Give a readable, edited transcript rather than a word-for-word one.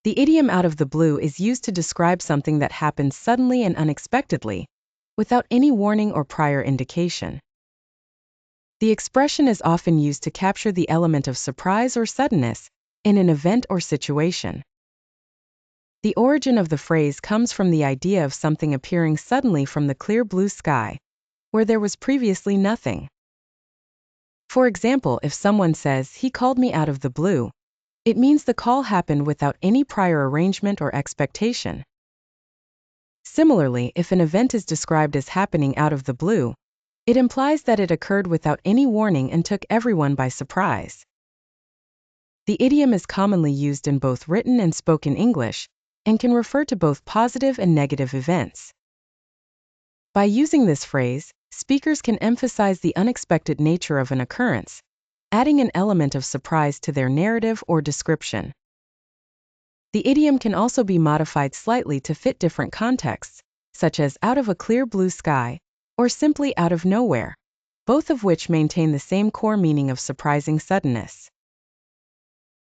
The idiom out of the blue is used to describe something that happens suddenly and unexpectedly, without any warning or prior indication. The expression is often used to capture the element of surprise or suddenness in an event or situation. The origin of the phrase comes from the idea of something appearing suddenly from the clear blue sky, where there was previously nothing. For example, if someone says, "He called me out of the blue," it means the call happened without any prior arrangement or expectation. Similarly, if an event is described as happening out of the blue, it implies that it occurred without any warning and took everyone by surprise. The idiom is commonly used in both written and spoken English, and can refer to both positive and negative events. By using this phrase, speakers can emphasize the unexpected nature of an occurrence, adding an element of surprise to their narrative or description. The idiom can also be modified slightly to fit different contexts, such as out of a clear blue sky, or simply out of nowhere, both of which maintain the same core meaning of surprising suddenness.